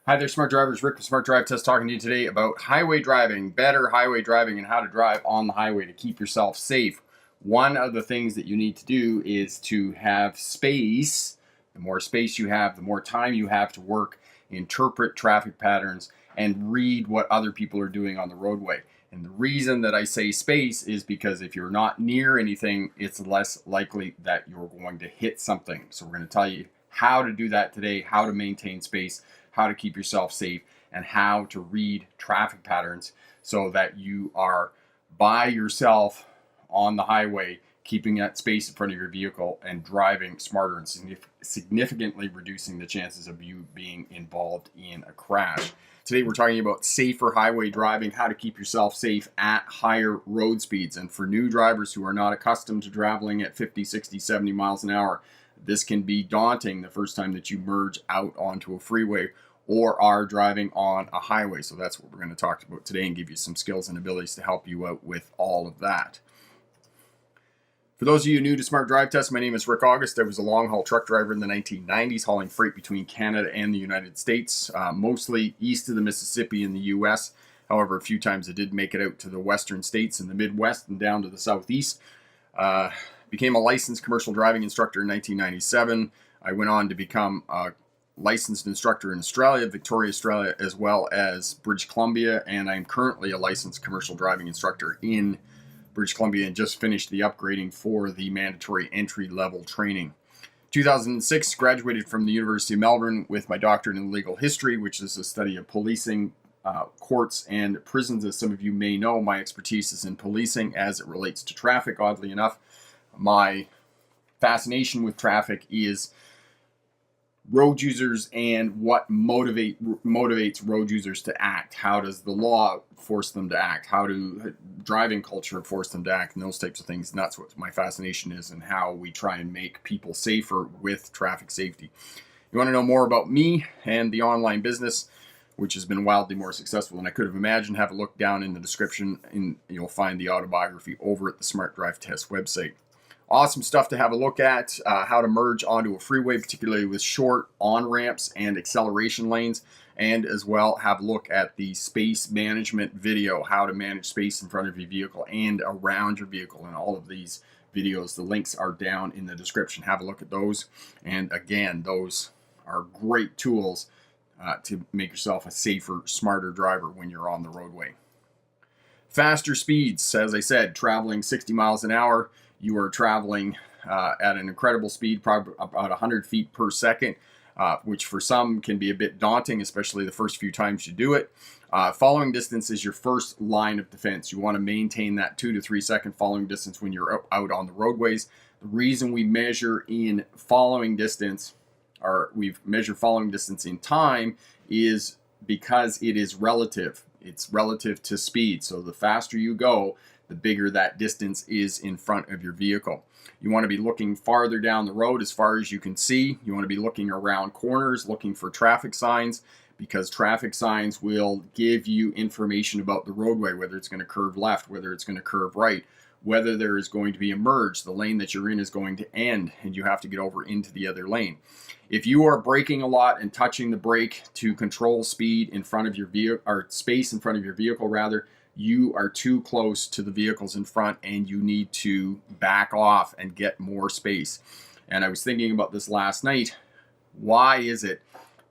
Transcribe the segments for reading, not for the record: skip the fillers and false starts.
Hi there, smart drivers. Rick from Smart Drive Test talking to you today about highway driving, better highway driving, and how to drive on the highway to keep yourself safe. One of the things that you need to do is to have space. The more space you have, the more time you have to work, interpret traffic patterns, and read what other people are doing on the roadway. And the reason that I say space is because if you're not near anything, it's less likely that you're going to hit something. So we're going to tell you how to do that today, how to maintain space, how to keep yourself safe, and how to read traffic patterns so that you are by yourself on the highway, keeping that space in front of your vehicle and driving smarter and significantly reducing the chances of you being involved in a crash. Today we're talking about safer highway driving, how to keep yourself safe at higher road speeds. And for new drivers who are not accustomed to traveling at 50, 60, 70 miles an hour, this can be daunting the first time that you merge out onto a freeway or are driving on a highway. So that's what we're going to talk about today and give you some skills and abilities to help you out with all of that. For those of you new to Smart Drive Test, my name is Rick August. I was a long-haul truck driver in the 1990s, hauling freight between Canada and the United States, mostly east of the Mississippi in the U.S. However, a few times I did make it out to the western states in the Midwest and down to the southeast. Became a licensed commercial driving instructor in 1997. I went on to become a licensed instructor in Australia, Victoria, Australia, as well as British Columbia, and I'm currently a licensed commercial driving instructor in British Columbia and just finished the upgrading for the mandatory entry-level training. 2006, graduated from the University of Melbourne with my doctorate in legal history, which is a study of policing, courts, and prisons. As some of you may know, my expertise is in policing as it relates to traffic. Oddly enough, my fascination with traffic is road users and what motivates road users to act. How does the law force them to act? How do driving culture force them to act, and those types of things. And that's what my fascination is, and how we try and make people safer with traffic safety. You want to know more about me and the online business, which has been wildly more successful than I could have imagined, have a look down in the description and you'll find the autobiography over at the Smart Drive Test website. Awesome stuff to have a look at, how to merge onto a freeway, particularly with short on-ramps and acceleration lanes, and as well have a look at the space management video, how to manage space in front of your vehicle and around your vehicle. And all of these videos, the links are down in the description. Have a look at those. And again, those are great tools to make yourself a safer, smarter driver when you're on the roadway. Faster speeds, as I said, traveling 60 miles an hour. You are traveling at an incredible speed, probably about 100 feet per second, which for some can be a bit daunting, especially the first few times you do it. Following distance is your first line of defense. You want to maintain that 2 to 3 second following distance when you're out on the roadways. The reason we measure in following distance, or we've measured following distance in time, is because it is relative. It's relative to speed. So the faster you go, the bigger that distance is in front of your vehicle. You want to be looking farther down the road as far as you can see. You want to be looking around corners, looking for traffic signs, because traffic signs will give you information about the roadway, whether it's going to curve left, whether it's going to curve right, whether there is going to be a merge. The lane that you're in is going to end, and you have to get over into the other lane. If you are braking a lot and touching the brake to control speed in front of your vehicle, or space in front of your vehicle rather, you are too close to the vehicles in front and you need to back off and get more space. And I was thinking about this last night. Why is it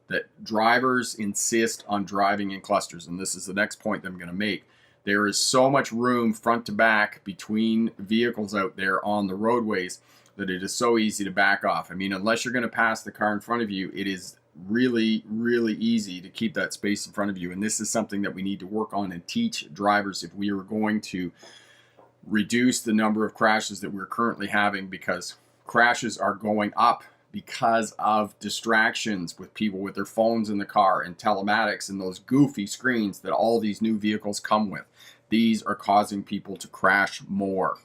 that drivers insist on driving in clusters? And this is the next point that I'm going to make. There is so much room front to back between vehicles out there on the roadways that it is so easy to back off. I mean, unless you're going to pass the car in front of you, it is really, really easy to keep that space in front of you. And this is something that we need to work on and teach drivers if we are going to reduce the number of crashes that we're currently having, because crashes are going up because of distractions with people with their phones in the car and telematics and those goofy screens that all these new vehicles come with. These are causing people to crash more.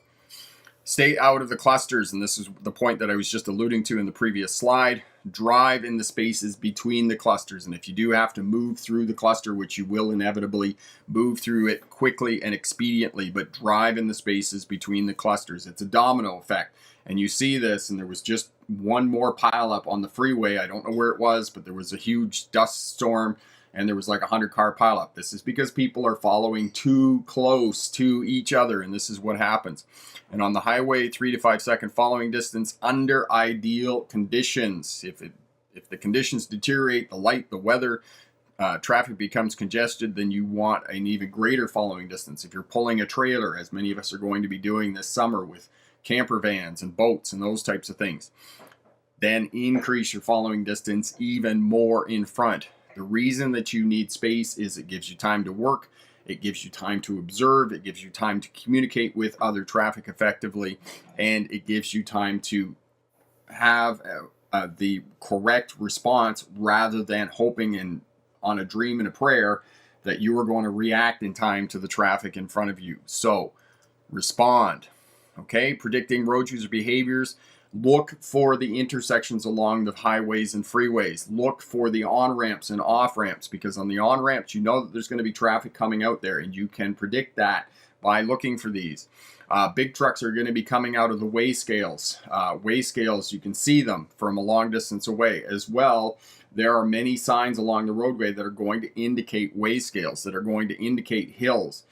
Stay out of the clusters, and this is the point that I was just alluding to in the previous slide. Drive in the spaces between the clusters, and if you do have to move through the cluster, which you will inevitably, move through it quickly and expediently, but drive in the spaces between the clusters. It's a domino effect, and you see this, and there was just one more pile up on the freeway. I don't know where it was, but there was a huge dust storm and there was like 100-car pileup. This is because people are following too close to each other, and this is what happens. And on the highway, 3 to 5 second following distance under ideal conditions. If the conditions deteriorate, the light, the weather, traffic becomes congested, then you want an even greater following distance. If you're pulling a trailer, as many of us are going to be doing this summer with camper vans and boats and those types of things, then increase your following distance even more in front. The reason that you need space is it gives you time to work, it gives you time to observe, it gives you time to communicate with other traffic effectively, and it gives you time to have the correct response rather than hoping on a dream and a prayer that you are going to react in time to the traffic in front of you. So respond. Okay, predicting road user behaviors. Look for the intersections along the highways and freeways. Look for the on-ramps and off-ramps, because on the on-ramps, you know that there's going to be traffic coming out there, and you can predict that by looking for these. Big trucks are going to be coming out of the weigh scales. Weigh scales, you can see them from a long distance away. As well, there are many signs along the roadway that are going to indicate weigh scales, that are going to indicate hills.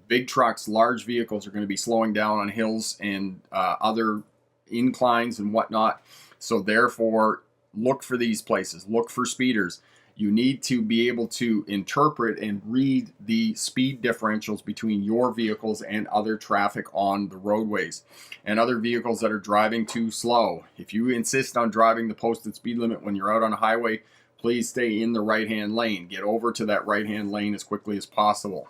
Big trucks, large vehicles are going to be slowing down on hills and other inclines and whatnot. So therefore, look for these places. Look for speeders. You need to be able to interpret and read the speed differentials between your vehicles and other traffic on the roadways and other vehicles that are driving too slow. If you insist on driving the posted speed limit when you're out on a highway, please stay in the right-hand lane. Get over to that right-hand lane as quickly as possible.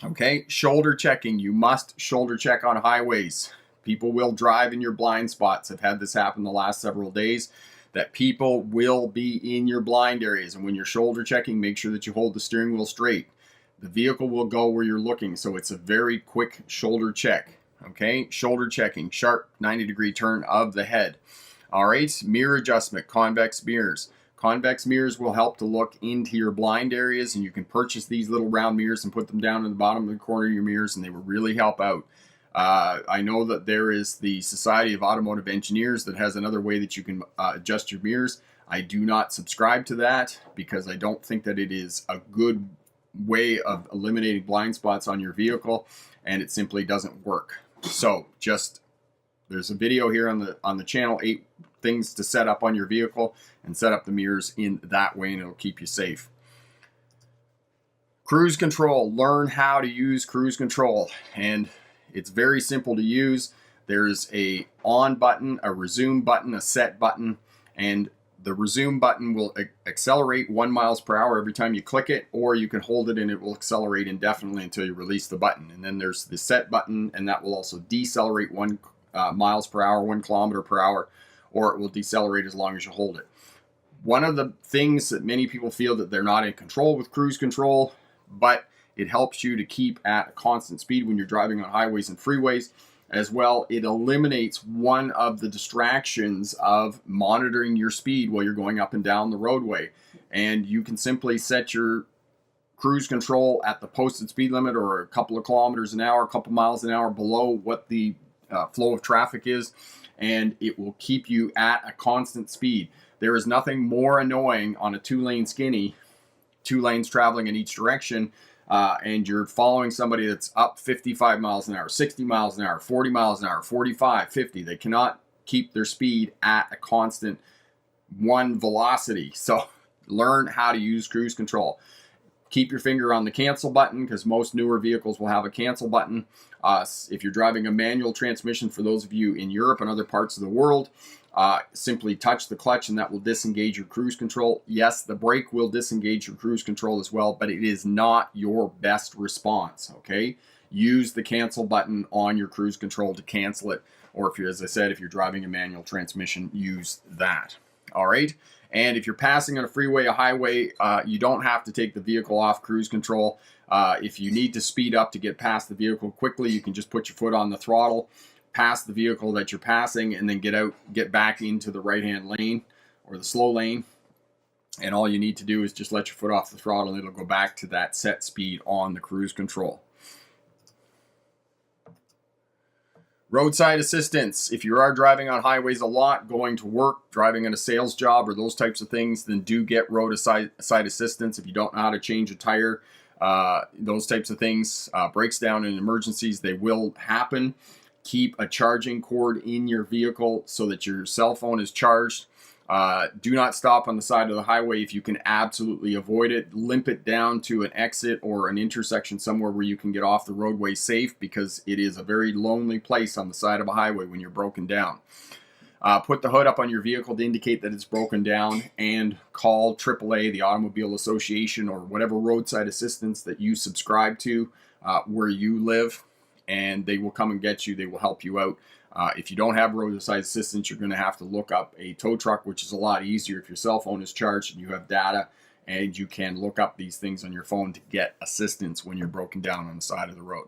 Okay, shoulder checking. You must shoulder check on highways. People will drive in your blind spots. I've had this happen the last several days, that people will be in your blind areas. And when you're shoulder checking, make sure that you hold the steering wheel straight. The vehicle will go where you're looking, so it's a very quick shoulder check. Okay, shoulder checking, sharp 90-degree turn of the head. All right, mirror adjustment, convex mirrors. Convex mirrors will help to look into your blind areas, and you can purchase these little round mirrors and put them down in the bottom of the corner of your mirrors, and they will really help out. I know that there is the Society of Automotive Engineers that has another way that you can adjust your mirrors. I do not subscribe to that because I don't think that it is a good way of eliminating blind spots on your vehicle, and it simply doesn't work. So there's a video here on the channel, 8 things to set up on your vehicle, and set up the mirrors in that way, and it'll keep you safe. Cruise control. Learn how to use cruise control, and it's very simple to use. There's a on button, a resume button, a set button, and the resume button will accelerate 1 mile per hour every time you click it, or you can hold it and it will accelerate indefinitely until you release the button. And then there's the set button, and that will also decelerate 1 miles per hour, 1 kilometer per hour, or it will decelerate as long as you hold it. One of the things that many people feel that they're not in control with cruise control, but it helps you to keep at a constant speed when you're driving on highways and freeways. As well, it eliminates one of the distractions of monitoring your speed while you're going up and down the roadway. And you can simply set your cruise control at the posted speed limit, or a couple of kilometers an hour, a couple miles an hour below what the flow of traffic is, and it will keep you at a constant speed. There is nothing more annoying on a 2-lane skinny, 2 lanes traveling in each direction, and you're following somebody that's up 55 miles an hour, 60 miles an hour, 40 miles an hour, 45, 50. They cannot keep their speed at a constant one velocity. So learn how to use cruise control. Keep your finger on the cancel button, because most newer vehicles will have a cancel button. If you're driving a manual transmission, for those of you in Europe and other parts of the world, simply touch the clutch and that will disengage your cruise control. Yes, the brake will disengage your cruise control as well, but it is not your best response, okay? Use the cancel button on your cruise control to cancel it, or if you're, as I said, if you're driving a manual transmission, use that. All right? And if you're passing on a freeway, a highway, you don't have to take the vehicle off cruise control. If you need to speed up to get past the vehicle quickly, you can just put your foot on the throttle, pass the vehicle that you're passing, and then get back into the right-hand lane or the slow lane. And all you need to do is just let your foot off the throttle, and it'll go back to that set speed on the cruise control. Roadside assistance. If you are driving on highways a lot, going to work, driving on a sales job, or those types of things, then do get roadside assistance. If you don't know how to change a tire, those types of things, breaks down in emergencies, they will happen. Keep a charging cord in your vehicle so that your cell phone is charged. Do not stop on the side of the highway if you can absolutely avoid it. Limp it down to an exit or an intersection somewhere where you can get off the roadway safe, because it is a very lonely place on the side of a highway when you're broken down. Put the hood up on your vehicle to indicate that it's broken down, and call AAA, the Automobile Association, or whatever roadside assistance that you subscribe to where you live, and they will come and get you. They will help you out. If you don't have roadside assistance, you're going to have to look up a tow truck, which is a lot easier if your cell phone is charged and you have data, and you can look up these things on your phone to get assistance when you're broken down on the side of the road.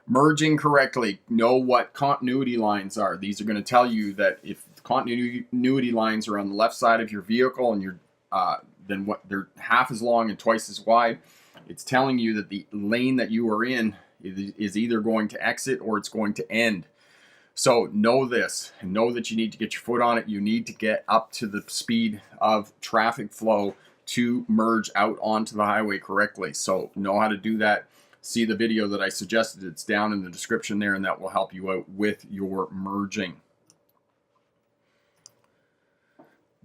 Merging correctly. Know what continuity lines are. These are going to tell you that if continuity lines are on the left side of your vehicle and you're then what they're half as long and twice as wide, it's telling you that the lane that you are in is either going to exit or it's going to end. So know this, and know that you need to get your foot on it. You need to get up to the speed of traffic flow to merge out onto the highway correctly. So know how to do that. See the video that I suggested. It's down in the description there, and that will help you out with your merging.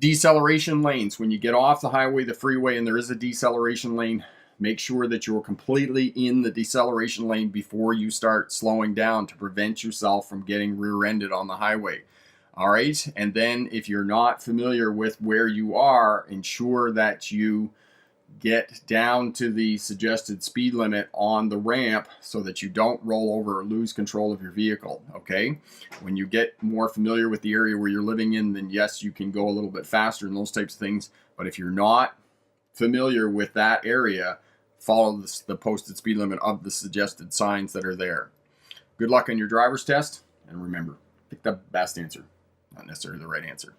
Deceleration lanes. When you get off the highway, the freeway, and there is a deceleration lane, make sure that you're completely in the deceleration lane before you start slowing down to prevent yourself from getting rear-ended on the highway. All right, and then if you're not familiar with where you are, ensure that you get down to the suggested speed limit on the ramp so that you don't roll over or lose control of your vehicle, okay? When you get more familiar with the area where you're living in, then yes, you can go a little bit faster and those types of things, but if you're not familiar with that area, follow the posted speed limit of the suggested signs that are there. Good luck on your driver's test, and remember, pick the best answer, not necessarily the right answer.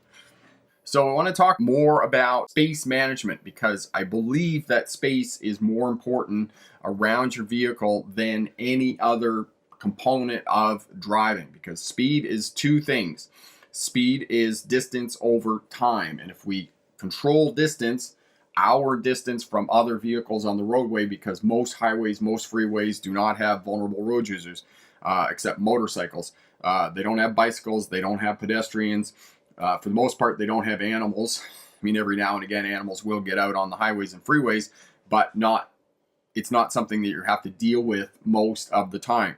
So I want to talk more about space management, because I believe that space is more important around your vehicle than any other component of driving, because speed is two things. Speed is distance over time, and if we control distance, our distance from other vehicles on the roadway, because most highways, most freeways do not have vulnerable road users, except motorcycles. They don't have bicycles. They don't have pedestrians. For the most part, they don't have animals. I mean, every now and again, animals will get out on the highways and freeways, but it's not something that you have to deal with most of the time.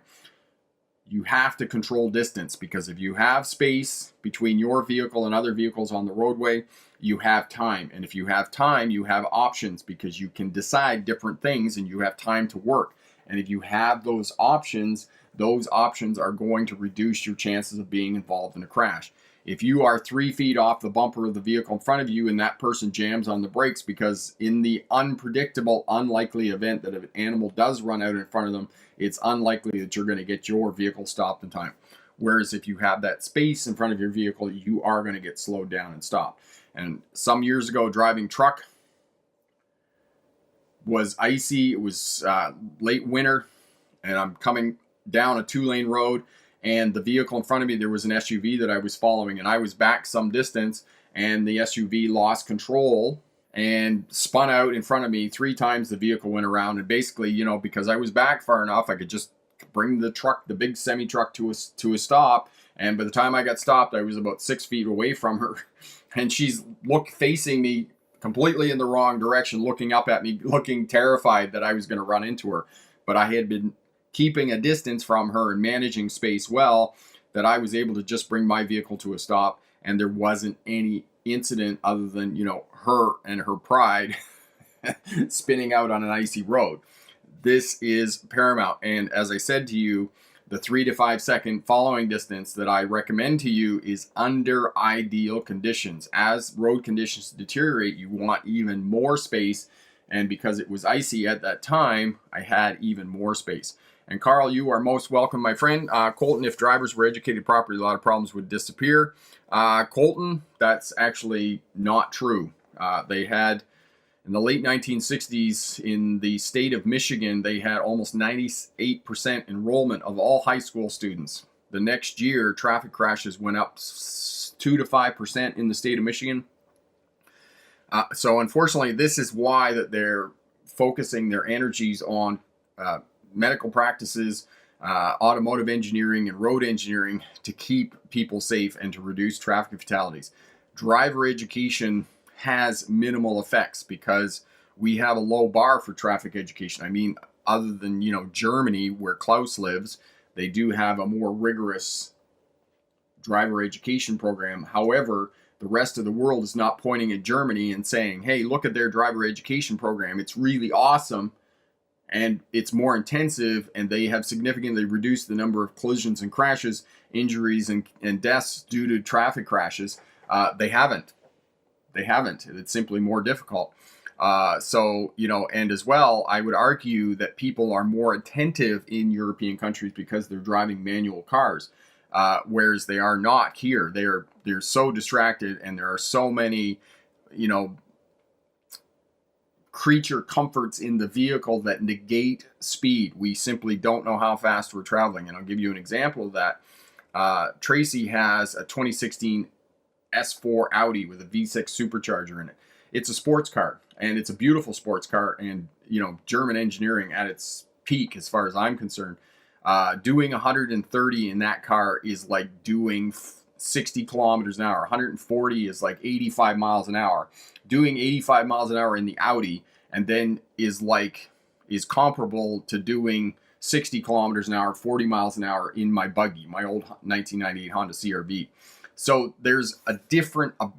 You have to control distance, because if you have space between your vehicle and other vehicles on the roadway, you have time. And if you have time, you have options, because you can decide different things and you have time to work. And if you have those options are going to reduce your chances of being involved in a crash. If you are 3 feet off the bumper of the vehicle in front of you and that person jams on the brakes, because in the unpredictable, unlikely event that if an animal does run out in front of them, it's unlikely that you're going to get your vehicle stopped in time. Whereas if you have that space in front of your vehicle, you are going to get slowed down and stopped. And some years ago, driving truck was icy. It was late winter, and I'm coming down a 2-lane road, and the vehicle in front of me, there was an SUV that I was following, and I was back some distance, and the SUV lost control and spun out in front of me 3 times. The vehicle went around, and basically, because I was back far enough, I could just bring the big semi truck to a stop. And by the time I got stopped, I was about 6 feet away from her, and she's facing me completely in the wrong direction, looking up at me, looking terrified that I was going to run into her. But I had been keeping a distance from her and managing space well, that I was able to just bring my vehicle to a stop, and there wasn't any incident other than, her and her pride spinning out on an icy road. This is paramount. And as I said to you, the 3 to 5 second following distance that I recommend to you is under ideal conditions. As road conditions deteriorate, you want even more space. And because it was icy at that time, I had even more space. And Carl, you are most welcome, my friend. Colton, if drivers were educated properly, a lot of problems would disappear. Colton, that's actually not true. They had, in the late 1960s, in the state of Michigan, they had almost 98% enrollment of all high school students. the next year, traffic crashes went up 2 to 5% in the state of Michigan. So unfortunately, this is why that they're focusing their energies on medical practices, automotive engineering, and road engineering to keep people safe and to reduce traffic fatalities. Driver education has minimal effects because we have a low bar for traffic education. I mean, other than, Germany, where Klaus lives, they do have a more rigorous driver education program. However, the rest of the world is not pointing at Germany and saying, hey, look at their driver education program. It's really awesome and it's more intensive, and they have significantly reduced the number of collisions and crashes, injuries and deaths due to traffic crashes. They haven't. It's simply more difficult. And as well, I would argue that people are more attentive in European countries because they're driving manual cars. Whereas they are not here. They're so distracted, and there are so many, creature comforts in the vehicle that negate speed. We simply don't know how fast we're traveling. And I'll give you an example of that. Tracy has a 2016 S4 Audi with a V6 supercharger in it. It's a sports car, and it's a beautiful sports car, and German engineering at its peak as far as I'm concerned. Doing 130 in that car is like doing 60 kilometers an hour. 140 is like 85 miles an hour. Doing 85 miles an hour in the Audi and then is comparable to doing 60 kilometers an hour, 40 miles an hour in my buggy, my old 1998 Honda CR-V. So there's a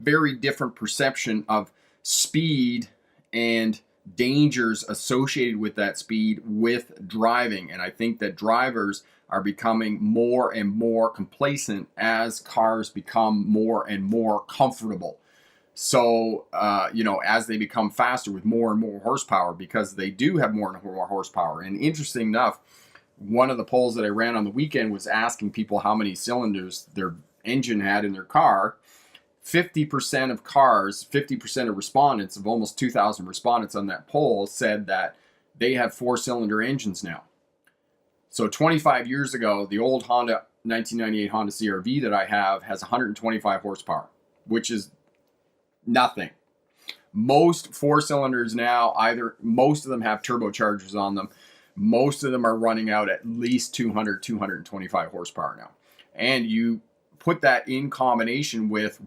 very different perception of speed and dangers associated with that speed with driving. And I think that drivers are becoming more and more complacent as cars become more and more comfortable. So, as they become faster with more and more horsepower, because they do have more and more horsepower. And interesting enough, one of the polls that I ran on the weekend was asking people how many cylinders their engine had in their car. 50% of cars, 50% of respondents, of almost 2,000 respondents on that poll, said that they have 4-cylinder engines now. So 25 years ago, the old 1998 Honda CR-V that I have has 125 horsepower, which is nothing. Most 4-cylinders now, most of them have turbochargers on them. Most of them are running out at least 225 horsepower now. And you put that in combination with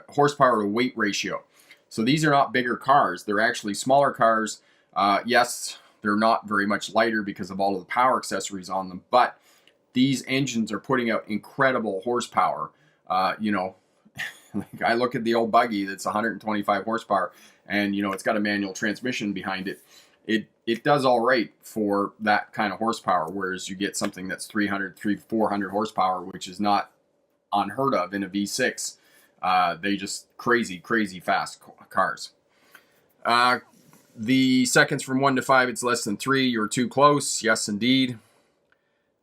horsepower to weight ratio. So these are not bigger cars. They're actually smaller cars. Yes, they're not very much lighter because of all of the power accessories on them, but these engines are putting out incredible horsepower. I look at the old buggy that's 125 horsepower, and it's got a manual transmission behind it. It does all right for that kind of horsepower, whereas you get something that's 400 horsepower, which is not unheard of in a V6. They just crazy fast cars. The seconds from 1 to 5, it's less than 3. You're too close. Yes, indeed.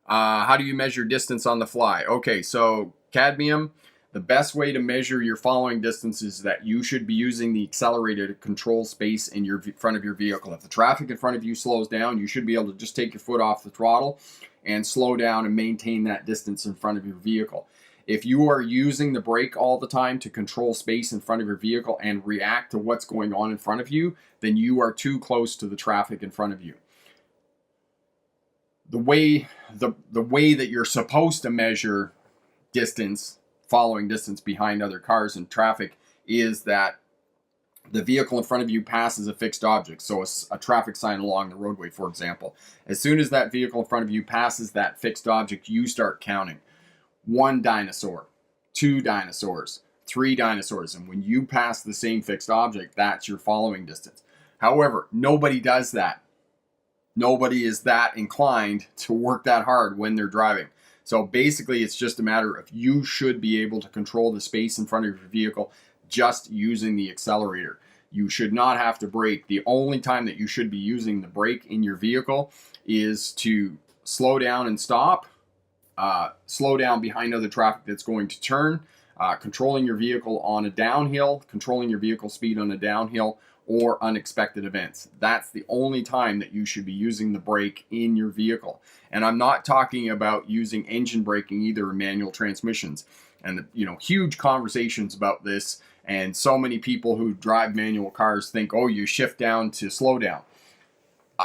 How do you measure distance on the fly? Okay, so cadmium. The best way to measure your following distance is that you should be using the accelerator to control space in your front of your vehicle. If the traffic in front of you slows down, you should be able to just take your foot off the throttle and slow down and maintain that distance in front of your vehicle. If you are using the brake all the time to control space in front of your vehicle and react to what's going on in front of you, then you are too close to the traffic in front of you. The way that you're supposed to measure following distance behind other cars in traffic, is that the vehicle in front of you passes a fixed object. So a traffic sign along the roadway, for example. As soon as that vehicle in front of you passes that fixed object, you start counting. 1 dinosaur, 2 dinosaurs, 3 dinosaurs. And when you pass the same fixed object, that's your following distance. However, nobody does that. Nobody is that inclined to work that hard when they're driving. So basically, it's just a matter of you should be able to control the space in front of your vehicle just using the accelerator. You should not have to brake. The only time that you should be using the brake in your vehicle is to slow down and stop, slow down behind other traffic that's going to turn, controlling your vehicle on a downhill, controlling your vehicle speed on a downhill, or unexpected events. That's the only time that you should be using the brake in your vehicle. And I'm not talking about using engine braking either in manual transmissions. And huge conversations about this, and so many people who drive manual cars think, oh, you shift down to slow down.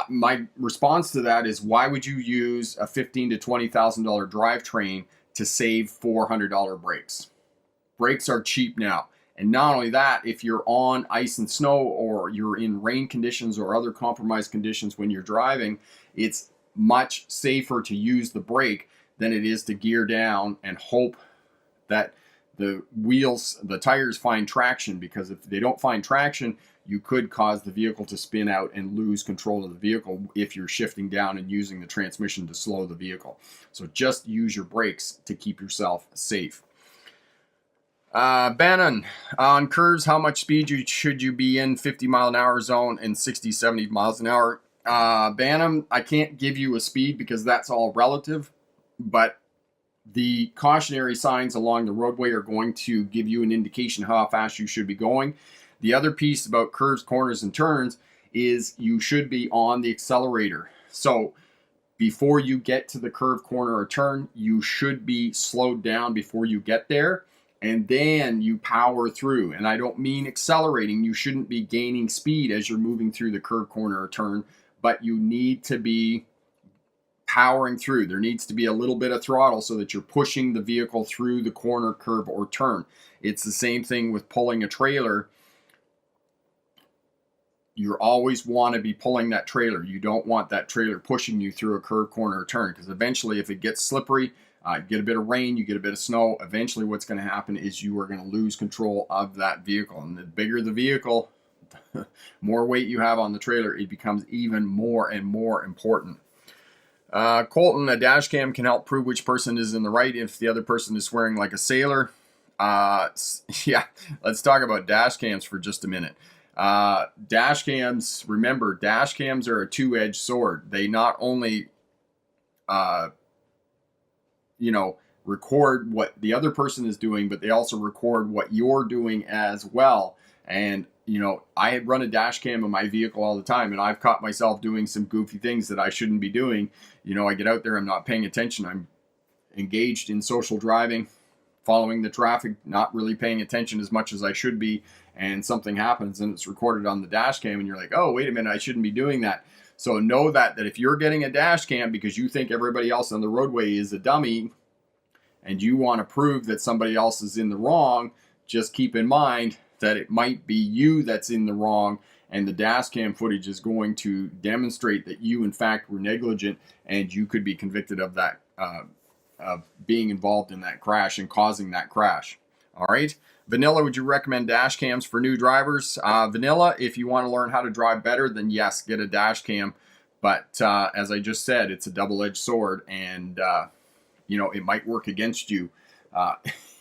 My response to that is, why would you use a $15,000 to $20,000 drivetrain to save $400 brakes? Brakes are cheap now. And not only that, if you're on ice and snow, or you're in rain conditions or other compromised conditions when you're driving, it's much safer to use the brake than it is to gear down and hope that the tires find traction, because if they don't find traction, you could cause the vehicle to spin out and lose control of the vehicle if you're shifting down and using the transmission to slow the vehicle. So just use your brakes to keep yourself safe. Bannon, on curves, how much speed should you be in 50-mile-an-hour zone and 60, 70 miles an hour? Bannon, I can't give you a speed because that's all relative, but the cautionary signs along the roadway are going to give you an indication how fast you should be going. The other piece about curves, corners, and turns is you should be on the accelerator. So before you get to the curve, corner, or turn, you should be slowed down before you get there, and then you power through. And I don't mean accelerating. You shouldn't be gaining speed as you're moving through the curve, corner, or turn, but you need to be powering through. There needs to be a little bit of throttle so that you're pushing the vehicle through the corner, curve, or turn. It's the same thing with pulling a trailer. You always want to be pulling that trailer. You don't want that trailer pushing you through a curve, corner, or turn, because eventually, if it gets slippery, you get a bit of rain, you get a bit of snow, eventually what's going to happen is you are going to lose control of that vehicle. And the bigger the vehicle, the more weight you have on the trailer, it becomes even more and more important. Colton, a dash cam can help prove which person is in the right if the other person is swearing like a sailor. Yeah, let's talk about dash cams for just a minute. Dash cams, remember, dash cams are a two-edged sword. They not only, record what the other person is doing, but they also record what you're doing as well. And, I run a dash cam in my vehicle all the time, and I've caught myself doing some goofy things that I shouldn't be doing. I get out there, I'm not paying attention. I'm engaged in social driving, following the traffic, not really paying attention as much as I should be, and something happens and it's recorded on the dash cam, and you're like, oh, wait a minute, I shouldn't be doing that. So know that if you're getting a dash cam because you think everybody else on the roadway is a dummy and you want to prove that somebody else is in the wrong, just keep in mind that it might be you that's in the wrong, and the dash cam footage is going to demonstrate that you in fact were negligent, and you could be convicted of that, being involved in that crash and causing that crash. All right. Vanilla, would you recommend dash cams for new drivers? Vanilla, if you want to learn how to drive better, then yes, get a dash cam. But as I just said, it's a double-edged sword, and it might work against you,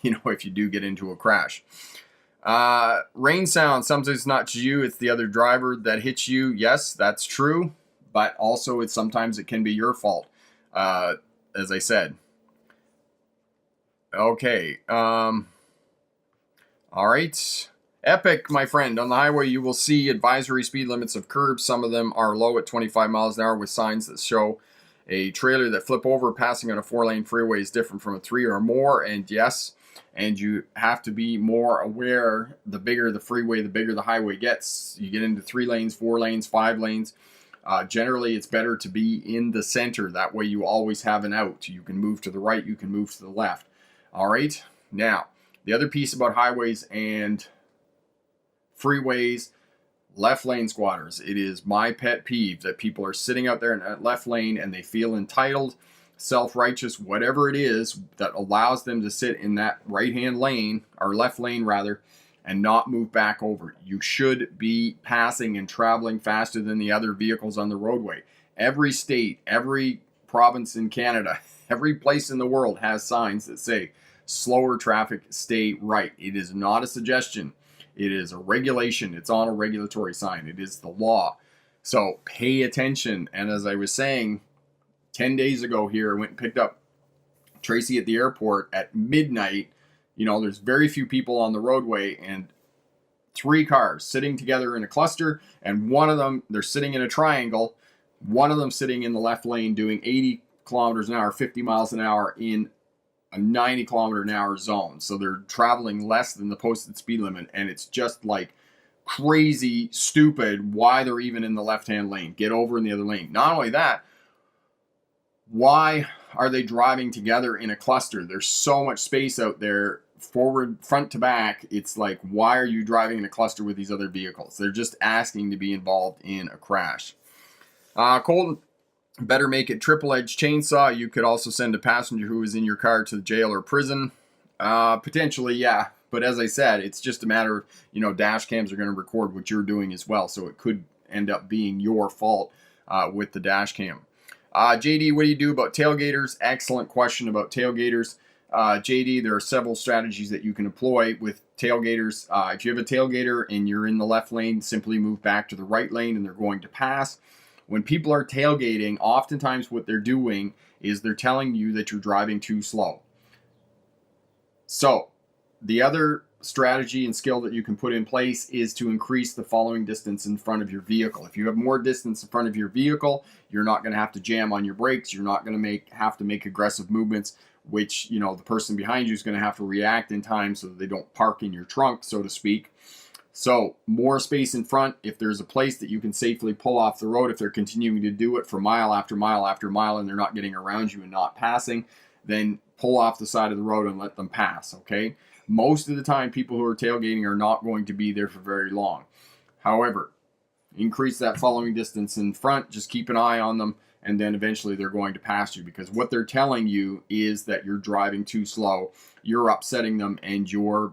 if you do get into a crash. Rain sound, sometimes it's not you, it's the other driver that hits you. Yes, that's true, but also sometimes it can be your fault, as I said. Okay. All right. Epic, my friend. On the highway, you will see advisory speed limits of curbs. Some of them are low at 25 miles an hour with signs that show a trailer that flip over passing on a 4-lane freeway is different from a 3 or more. And yes, and you have to be more aware. The bigger the freeway, the bigger the highway gets. You get into 3 lanes, 4 lanes, 5 lanes. Generally, it's better to be in the center. That way you always have an out. You can move to the right, you can move to the left. All right. Now, the other piece about highways and freeways, left lane squatters. It is my pet peeve that people are sitting out there in that left lane and they feel entitled, self-righteous, whatever it is that allows them to sit in that right-hand lane, or left lane rather, and not move back over. You should be passing and traveling faster than the other vehicles on the roadway. Every state, every province in Canada, every place in the world has signs that say, slower traffic, stay right. It is not a suggestion. It is a regulation. It's on a regulatory sign. It is the law. So pay attention. And as I was saying, 10 days ago here, I went and picked up Tracy at the airport at midnight. There's very few people on the roadway, and 3 cars sitting together in a cluster, and one of them, they're sitting in a triangle, one of them sitting in the left lane doing 80 kilometers an hour, 50 miles an hour in a 90 kilometer an hour zone. So they're traveling less than the posted speed limit, and it's just like crazy stupid why they're even in the left-hand lane. Get over in the other lane. Not only that, why are they driving together in a cluster? There's so much space out there, forward, front to back. It's like, why are you driving in a cluster with these other vehicles? They're just asking to be involved in a crash. Colton, better make it triple-edged chainsaw. You could also send a passenger who is in your car to the jail or prison. Potentially, yeah. But as I said, it's just a matter of, you know, dash cams are going to record what you're doing as well. So it could end up being your fault with the dash cam. JD, what do you do about tailgaters? Excellent question about tailgaters. JD, there are several strategies that you can employ with tailgaters. If you have a tailgater and you're in the left lane, simply move back to the right lane and they're going to pass. When people are tailgating, oftentimes what they're doing is they're telling you that you're driving too slow. So the other strategy and skill that you can put in place is to increase the following distance in front of your vehicle. If you have more distance in front of your vehicle, you're not going to have to jam on your brakes. You're not going to have to make aggressive movements, which, you know, the person behind you is going to have to react in time so that they don't park in your trunk, so to speak. So more space in front. If there's a place that you can safely pull off the road, if they're continuing to do it for mile after mile after mile and they're not getting around you and not passing, then pull off the side of the road and let them pass, okay? Most of the time, people who are tailgating are not going to be there for very long. However, increase that following distance in front, just keep an eye on them, and then eventually they're going to pass you, because what they're telling you is that you're driving too slow, you're upsetting them, and you're,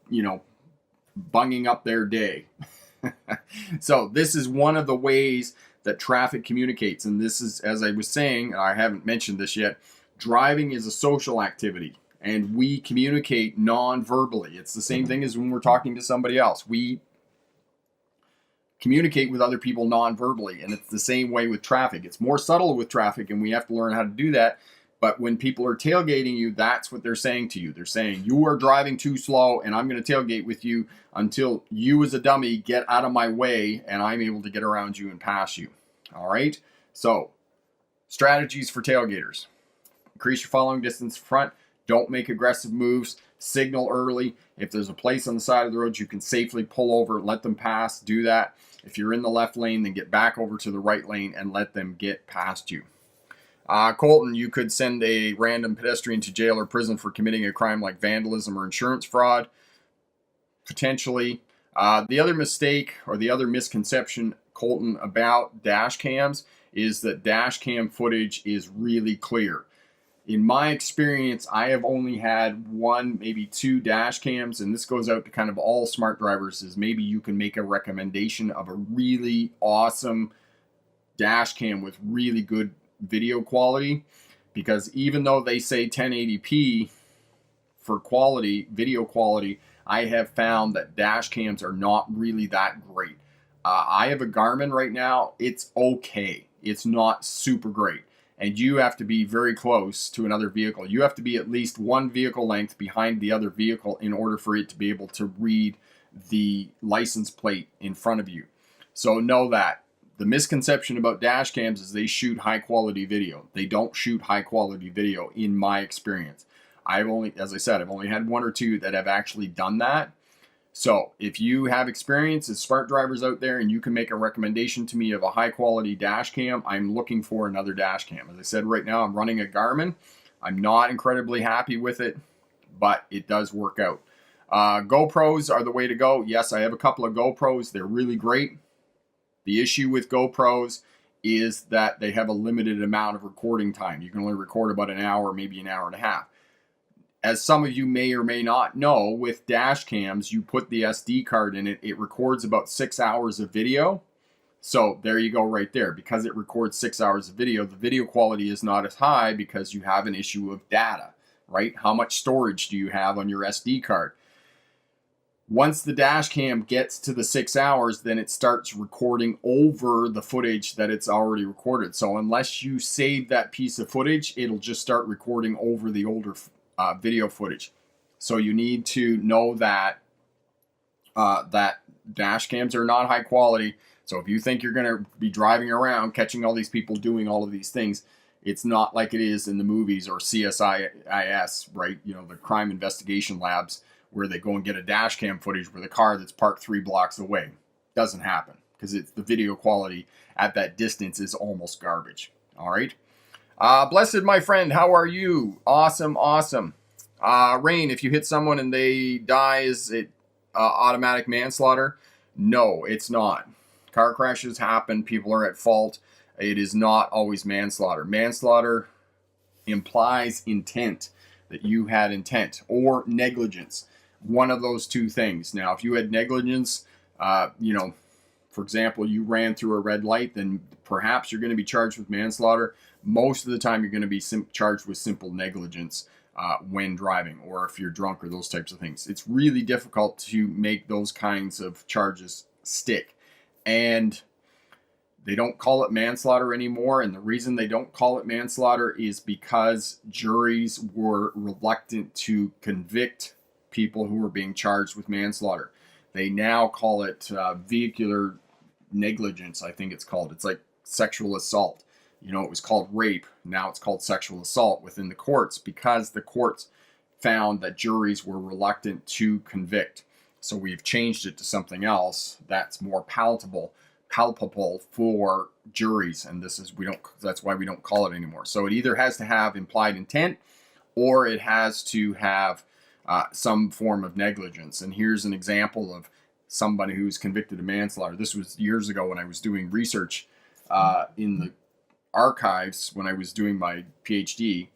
you know, bunging up their day. So this is one of the ways that traffic communicates, and this is, as I was saying, and I haven't mentioned this yet, driving is a social activity. And we communicate non-verbally. It's the same thing as when we're talking to somebody else. We communicate with other people non-verbally, and it's the same way with traffic. It's more subtle with traffic, and we have to learn how to do that. But when people are tailgating you, that's what they're saying to you. They're saying, you are driving too slow, and I'm going to tailgate with you until you as a dummy get out of my way, and I'm able to get around you and pass you. All right? So, strategies for tailgaters. Increase your following distance front. Don't make aggressive moves. Signal early. If there's a place on the side of the road you can safely pull over, let them pass. Do that. If you're in the left lane, then get back over to the right lane and let them get past you. Colton, you could send a random pedestrian to jail or prison for committing a crime like vandalism or insurance fraud. Potentially. The other mistake or the other misconception, Colton, about dash cams is that dash cam footage is really clear. In my experience, I have only had 1, maybe 2 dash cams, and this goes out to kind of all smart drivers, is maybe you can make a recommendation of a really awesome dash cam with really good video quality, because even though they say 1080p for quality, video quality, I have found that dash cams are not really that great. I have a Garmin right now. It's okay. It's not super great. And you have to be very close to another vehicle. You have to be at least 1 vehicle length behind the other vehicle in order for it to be able to read the license plate in front of you. So know that. The misconception about dash cams is they shoot high quality video. They don't shoot high quality video in my experience. As I said, I've only had 1 or 2 that have actually done that. So if you have experience as smart drivers out there and you can make a recommendation to me of a high quality dash cam, I'm looking for another dash cam. As I said, right now I'm running a Garmin. I'm not incredibly happy with it, but it does work out. GoPros are the way to go. Yes, I have a couple of GoPros. They're really great. The issue with GoPros is that they have a limited amount of recording time. You can only record about an hour, maybe an hour and a half. As some of you may or may not know, with dash cams, you put the SD card in it, it records about 6 hours of video. So there you go right there. Because it records 6 hours of video, the video quality is not as high because you have an issue of data, right? How much storage do you have on your SD card? Once the dash cam gets to the 6 hours, then it starts recording over the footage that it's already recorded. So unless you save that piece of footage, it'll just start recording over the older video footage. So you need to know that that dash cams are not high quality. So if you think you're going to be driving around catching all these people doing all of these things, it's not like it is in the movies or CSIS, right? You know, the crime investigation labs where they go and get a dash cam footage with a car that's parked 3 blocks away. Doesn't happen because it's the video quality at that distance is almost garbage. All right. Blessed, my friend, how are you? Awesome, awesome. Rain, if you hit someone and they die, is it automatic manslaughter? No, it's not. Car crashes happen. People are at fault. It is not always manslaughter. Manslaughter implies intent, that you had intent, or negligence. One of those two things. Now, if you had negligence, you know, for example, you ran through a red light, then perhaps you're going to be charged with manslaughter. Most of the time, you're going to be charged with simple negligence when driving, or if you're drunk, or those types of things. It's really difficult to make those kinds of charges stick. And they don't call it manslaughter anymore. And the reason they don't call it manslaughter is because juries were reluctant to convict people who were being charged with manslaughter. They now call it vehicular negligence, I think it's called. It's like sexual assault. You know, it was called rape. Now it's called sexual assault within the courts because the courts found that juries were reluctant to convict. So we've changed it to something else that's more palpable for juries, and that's why we don't call it anymore. So it either has to have implied intent or it has to have some form of negligence. And here's an example of somebody who's convicted of manslaughter. This was years ago when I was doing research in the archives when I was doing my PhD.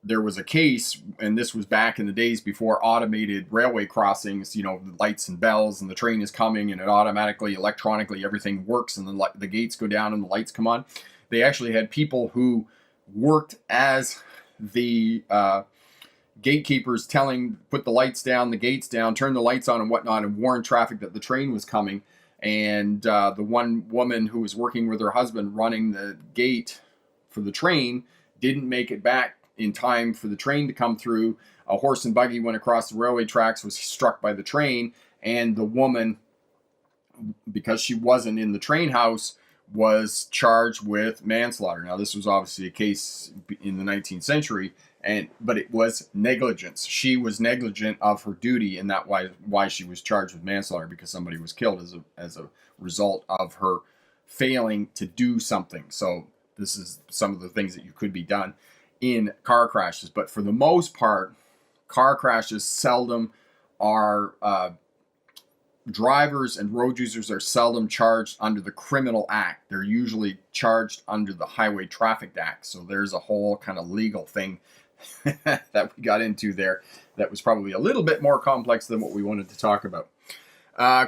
There was a case, and this was back in the days before automated railway crossings, you know, the lights and bells, and the train is coming, and it automatically, electronically, everything works, and the gates go down and the lights come on. They actually had people who worked as the gatekeepers put the lights down, the gates down, turn the lights on and whatnot, and warn traffic that the train was coming. And the one woman who was working with her husband running the gate for the train didn't make it back in time for the train to come through. A horse and buggy went across the railway tracks, was struck by the train, and the woman, because she wasn't in the train house, was charged with manslaughter. Now, this was obviously a case in the 19th century, but it was negligence. She was negligent of her duty, and that's why she was charged with manslaughter, because somebody was killed as a result of her failing to do something. So this is some of the things that you could be done in car crashes. But for the most part, car crashes seldom are, drivers and road users are seldom charged under the criminal act. They're usually charged under the Highway Traffic Act. So there's a whole kind of legal thing that we got into there that was probably a little bit more complex than what we wanted to talk about.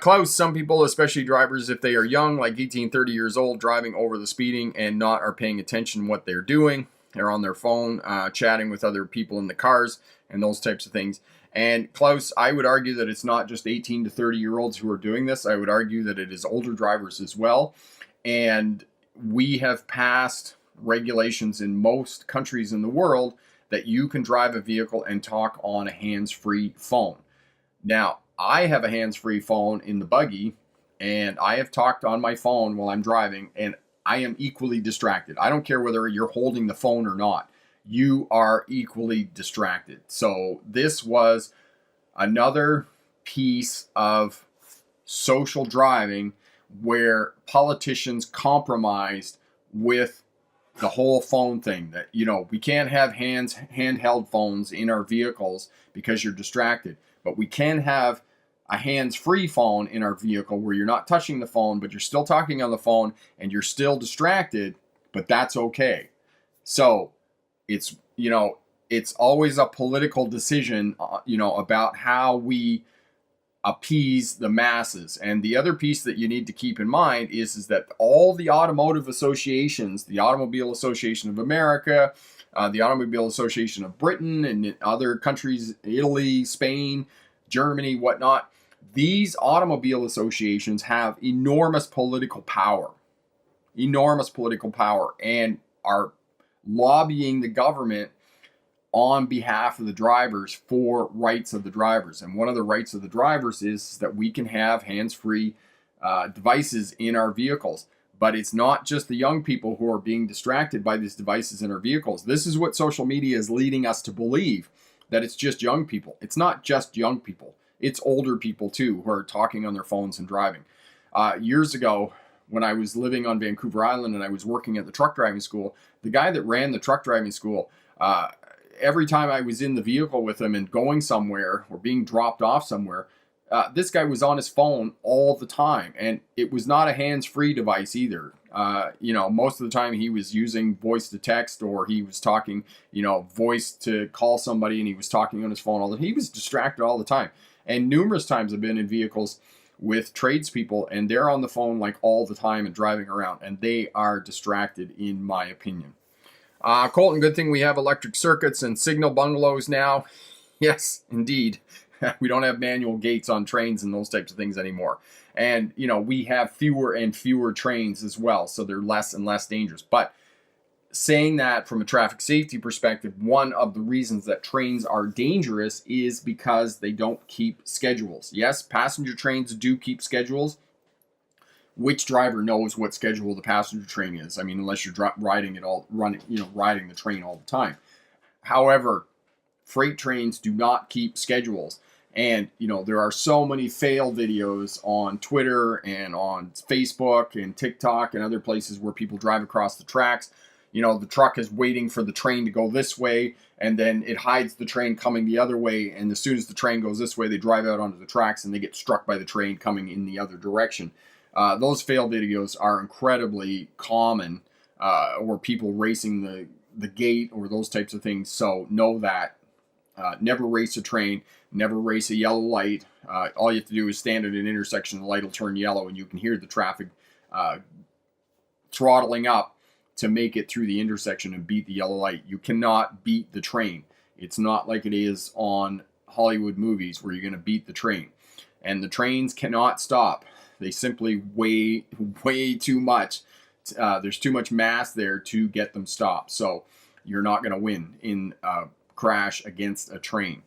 Klaus, some people, especially drivers, if they are young, like 18, 30 years old, driving over the speeding and not are paying attention to what they're doing. They're on their phone, chatting with other people in the cars and those types of things. And Klaus, I would argue that it's not just 18 to 30-year-olds who are doing this. I would argue that it is older drivers as well. And we have passed regulations in most countries in the world that you can drive a vehicle and talk on a hands-free phone. Now, I have a hands-free phone in the buggy, and I have talked on my phone while I'm driving, and I am equally distracted. I don't care whether you're holding the phone or not. You are equally distracted. So this was another piece of social driving where politicians compromised with the whole phone thing, that, you know, we can't have handheld phones in our vehicles because you're distracted, but we can have a hands-free phone in our vehicle where you're not touching the phone, but you're still talking on the phone and you're still distracted, but that's okay. So it's, you know, it's always a political decision, you know, about how we appease the masses. And the other piece that you need to keep in mind is that all the automotive associations, the Automobile Association of America, the Automobile Association of Britain, and other countries, Italy, Spain, Germany, whatnot, these automobile associations have enormous political power, and are lobbying the government on behalf of the drivers for rights of the drivers. And one of the rights of the drivers is that we can have hands-free devices in our vehicles. But it's not just the young people who are being distracted by these devices in our vehicles. This is what social media is leading us to believe, that it's just young people. It's not just young people. It's older people too who are talking on their phones and driving. Years ago, when I was living on Vancouver Island and I was working at the truck driving school, the guy that ran the truck driving school, every time I was in the vehicle with him and going somewhere or being dropped off somewhere, this guy was on his phone all the time, and it was not a hands-free device either. Most of the time he was using voice to text, or he was talking, voice to call somebody, and he was talking on his phone all the time. He was distracted all the time. And numerous times I've been in vehicles with tradespeople, and they're on the phone like all the time and driving around, and they are distracted, in my opinion. Colton, good thing we have electric circuits and signal bungalows now. Yes, indeed. We don't have manual gates on trains and those types of things anymore. And, we have fewer and fewer trains as well, so they're less and less dangerous. But saying that from a traffic safety perspective, one of the reasons that trains are dangerous is because they don't keep schedules. Yes, passenger trains do keep schedules. Which driver knows what schedule the passenger train is? I mean, unless you're riding the train all the time. However, freight trains do not keep schedules. And, there are so many fail videos on Twitter and on Facebook and TikTok and other places where people drive across the tracks. The truck is waiting for the train to go this way, and then it hides the train coming the other way. And as soon as the train goes this way, they drive out onto the tracks and they get struck by the train coming in the other direction. Those fail videos are incredibly common, or people racing the gate or those types of things. So know that. Never race a train, never race a yellow light. All you have to do is stand at an intersection, the light will turn yellow, and you can hear the traffic throttling up to make it through the intersection and beat the yellow light. You cannot beat the train. It's not like it is on Hollywood movies where you're going to beat the train. And the trains cannot stop. They simply weigh way too much. There's too much mass there to get them stopped. So you're not going to win in crash against a train.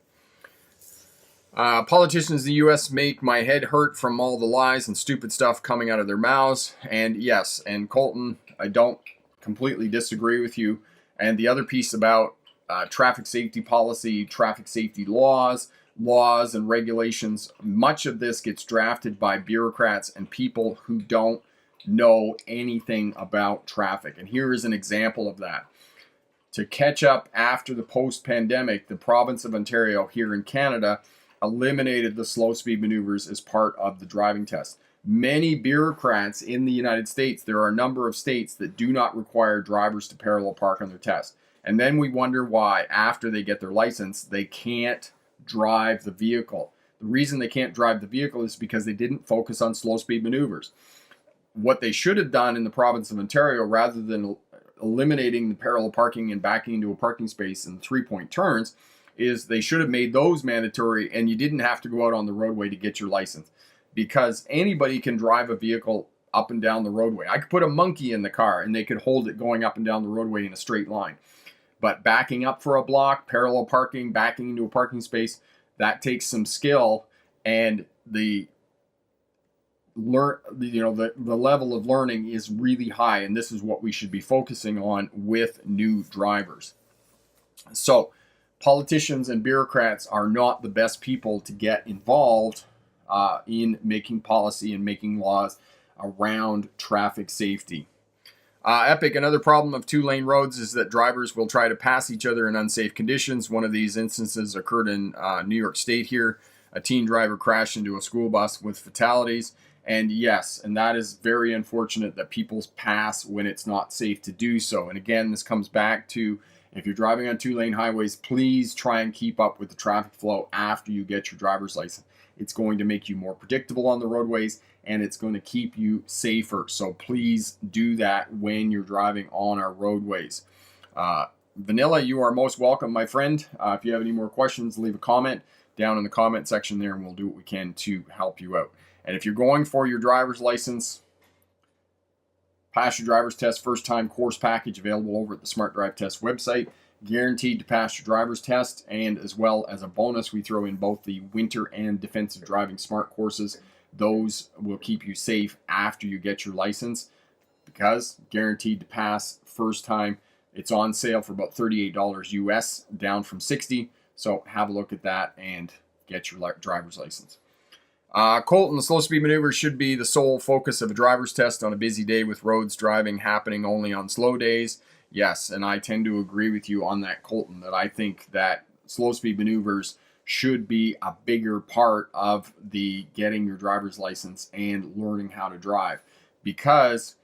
Politicians in the U.S. make my head hurt from all the lies and stupid stuff coming out of their mouths. And yes, and Colton, I don't completely disagree with you. And the other piece about traffic safety policy, traffic safety laws and regulations, much of this gets drafted by bureaucrats and people who don't know anything about traffic. And here is an example of that. To catch up after the post-pandemic, the province of Ontario here in Canada eliminated the slow speed maneuvers as part of the driving test. Many bureaucrats in the United States, there are a number of states that do not require drivers to parallel park on their test. And then we wonder why, after they get their license, they can't drive the vehicle. The reason they can't drive the vehicle is because they didn't focus on slow speed maneuvers. What they should have done in the province of Ontario, rather than eliminating the parallel parking and backing into a parking space and 3-point turns, is they should have made those mandatory, and you didn't have to go out on the roadway to get your license, because anybody can drive a vehicle up and down the roadway. I could put a monkey in the car and they could hold it going up and down the roadway in a straight line. But backing up for a block, parallel parking, backing into a parking space, that takes some skill, and the level of learning is really high, and this is what we should be focusing on with new drivers. So politicians and bureaucrats are not the best people to get involved in making policy and making laws around traffic safety. Epic, another problem of two-lane roads is that drivers will try to pass each other in unsafe conditions. One of these instances occurred in New York State here. A teen driver crashed into a school bus with fatalities. And yes, and that is very unfortunate that people pass when it's not safe to do so. And again, this comes back to, if you're driving on two-lane highways, please try and keep up with the traffic flow after you get your driver's license. It's going to make you more predictable on the roadways, and it's going to keep you safer. So please do that when you're driving on our roadways. Vanilla, you are most welcome, my friend. If you have any more questions, leave a comment down in the comment section there, and we'll do what we can to help you out. And if you're going for your driver's license, pass your driver's test first time course package available over at the Smart Drive Test website. guaranteed to pass your driver's test, and as well as a bonus, we throw in both the winter and defensive driving smart courses. Those will keep you safe after you get your license, because guaranteed to pass first time. It's on sale for about $38 US, down from $60. So have a look at that and get your driver's license. Colton, the slow speed maneuver should be the sole focus of a driver's test on a busy day with roads driving happening only on slow days. Yes, and I tend to agree with you on that, Colton, that I think that slow speed maneuvers should be a bigger part of the getting your driver's license and learning how to drive, because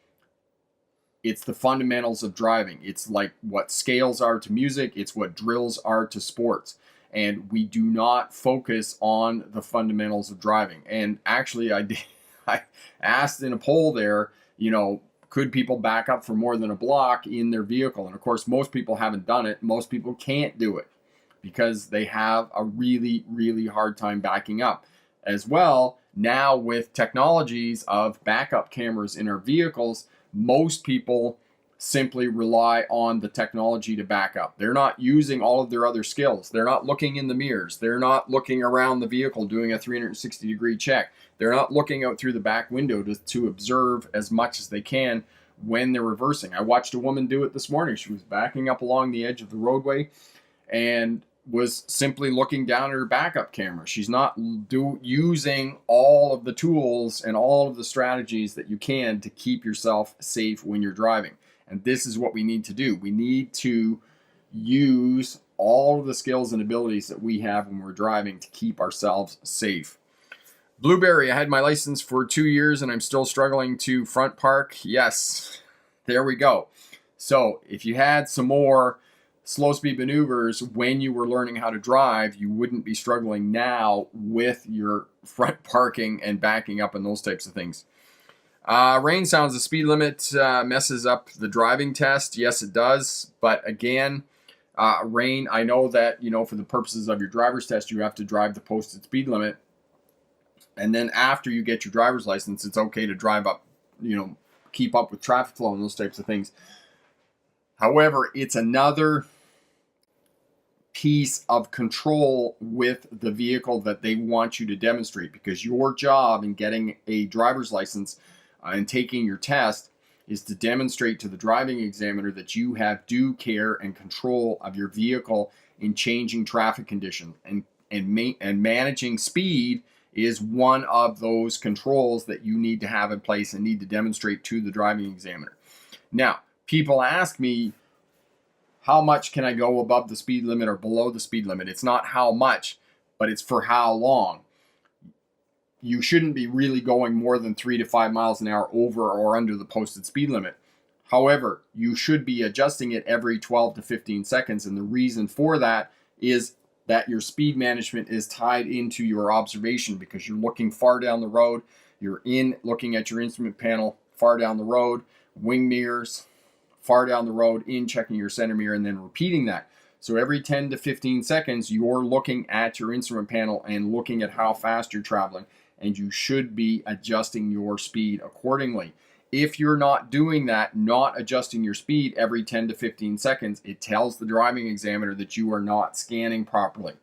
it's the fundamentals of driving. It's like what scales are to music. It's what drills are to sports. And we do not focus on the fundamentals of driving. And actually, I asked in a poll there, could people back up for more than a block in their vehicle? And of course, most people haven't done it. Most people can't do it because they have a really, really hard time backing up. As well, now with technologies of backup cameras in our vehicles, most people simply rely on the technology to back up. They're not using all of their other skills. They're not looking in the mirrors. They're not looking around the vehicle doing a 360-degree check. They're not looking out through the back window to observe as much as they can when they're reversing. I watched a woman do it this morning. She was backing up along the edge of the roadway and was simply looking down at her backup camera. She's not using all of the tools and all of the strategies that you can to keep yourself safe when you're driving. And this is what we need to do. We need to use all of the skills and abilities that we have when we're driving to keep ourselves safe. Blueberry, I had my license for 2 years and I'm still struggling to front park. Yes, there we go. So if you had some more slow speed maneuvers when you were learning how to drive, you wouldn't be struggling now with your front parking and backing up and those types of things. Rain sounds the speed limit messes up the driving test. Yes, it does. But again, rain, I know that, for the purposes of your driver's test, you have to drive the posted speed limit. And then after you get your driver's license, it's okay to drive up, keep up with traffic flow and those types of things. However, it's another piece of control with the vehicle that they want you to demonstrate, because your job in getting a driver's license and taking your test is to demonstrate to the driving examiner that you have due care and control of your vehicle in changing traffic conditions, and managing speed is one of those controls that you need to have in place and need to demonstrate to the driving examiner. Now, people ask me, how much can I go above the speed limit or below the speed limit? It's not how much, but it's for how long. You shouldn't be really going more than 3 to 5 miles an hour over or under the posted speed limit. However, you should be adjusting it every 12 to 15 seconds. And the reason for that is that your speed management is tied into your observation, because you're looking far down the road. You're looking at your instrument panel far down the road, wing mirrors far down the road, checking your center mirror, and then repeating that. So every 10 to 15 seconds, you're looking at your instrument panel and looking at how fast you're traveling, and you should be adjusting your speed accordingly. If you're not doing that, not adjusting your speed every 10 to 15 seconds, it tells the driving examiner that you are not scanning properly.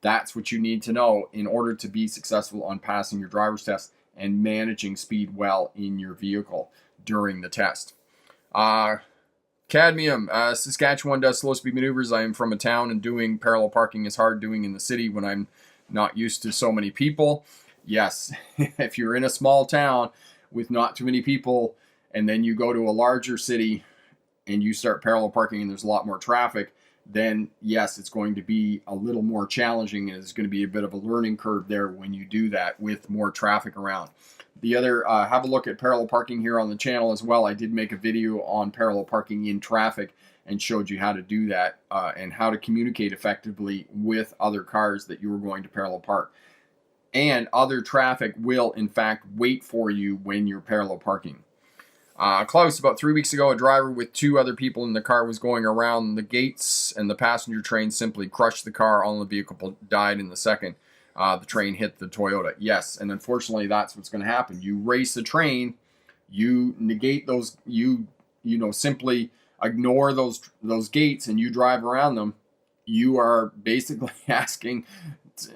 That's what you need to know in order to be successful on passing your driver's test and managing speed well in your vehicle during the test. Cadmium, Saskatchewan does slow speed maneuvers. I am from a town, and doing parallel parking is hard doing in the city when I'm not used to so many people. Yes, if you're in a small town with not too many people, and then you go to a larger city and you start parallel parking and there's a lot more traffic, then yes, it's going to be a little more challenging, and it's going to be a bit of a learning curve there when you do that with more traffic around. The other, have a look at parallel parking here on the channel as well. I did make a video on parallel parking in traffic and showed you how to do that and how to communicate effectively with other cars that you were going to parallel park. And other traffic will, in fact, wait for you when you're parallel parking. Klaus, about 3 weeks ago, a driver with 2 other people in the car was going around the gates, and the passenger train simply crushed the car. All the vehicle died in the second. The train hit the Toyota. Yes, and unfortunately, that's what's going to happen. You race the train, you negate those, simply ignore those gates and you drive around them, you are basically asking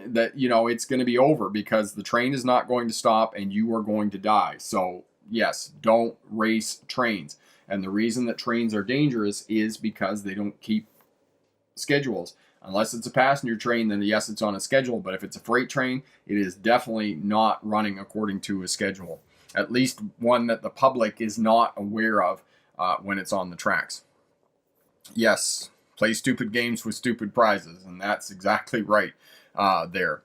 that, you know, it's going to be over because the train is not going to stop and you are going to die. So yes, don't race trains. And the reason that trains are dangerous is because they don't keep schedules. Unless it's a passenger train, then yes, it's on a schedule. But if it's a freight train, it is definitely not running according to a schedule. At least one that the public is not aware of when it's on the tracks. Yes, play stupid games with stupid prizes, and that's exactly right there.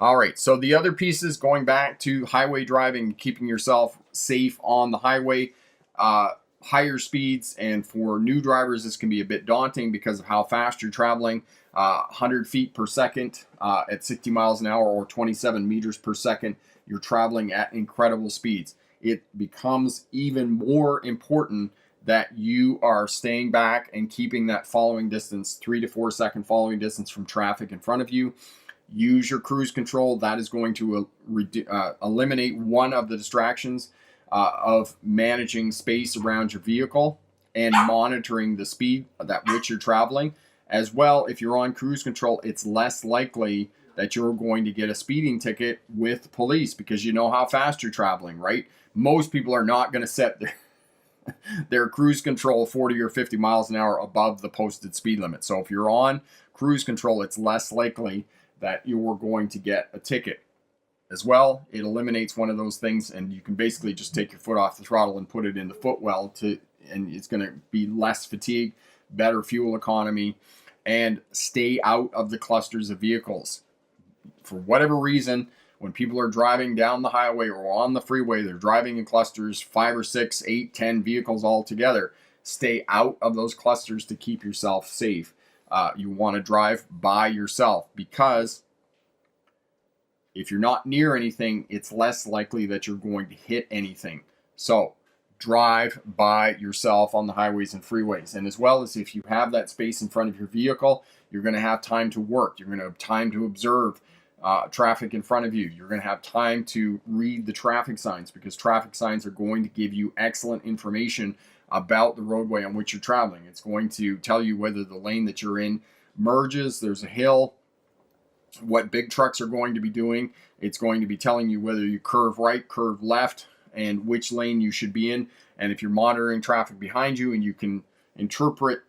All right, so the other pieces, going back to highway driving, keeping yourself safe on the highway, higher speeds, and for new drivers, this can be a bit daunting because of how fast you're traveling. 100 feet per second at 60 miles an hour or 27 meters per second, you're traveling at incredible speeds. It becomes even more important that you are staying back and keeping that following distance, 3 to 4 second following distance from traffic in front of you. Use your cruise control. That is going to eliminate one of the distractions of managing space around your vehicle and monitoring the speed at which you're traveling. As well, if you're on cruise control, it's less likely that you're going to get a speeding ticket with police because you know how fast you're traveling, right? Most people are not going to set their cruise control 40 or 50 miles an hour above the posted speed limit. So if you're on cruise control, it's less likely that you're going to get a ticket. As well, it eliminates one of those things, and you can basically just take your foot off the throttle and put it in the footwell and it's going to be less fatigue, better fuel economy, and stay out of the clusters of vehicles. For whatever reason, when people are driving down the highway or on the freeway, they're driving in clusters, 5 or 6, 8, 10 vehicles all together. Stay out of those clusters to keep yourself safe. You want to drive by yourself because if you're not near anything, it's less likely that you're going to hit anything. So drive by yourself on the highways and freeways. And as well as if you have that space in front of your vehicle, you're going to have time to work. You're going to have time to observe traffic in front of you. You're going to have time to read the traffic signs because traffic signs are going to give you excellent information about the roadway on which you're traveling. It's going to tell you whether the lane that you're in merges, there's a hill, what big trucks are going to be doing. It's going to be telling you whether you curve right, curve left, and which lane you should be in. And if you're monitoring traffic behind you and you can interpret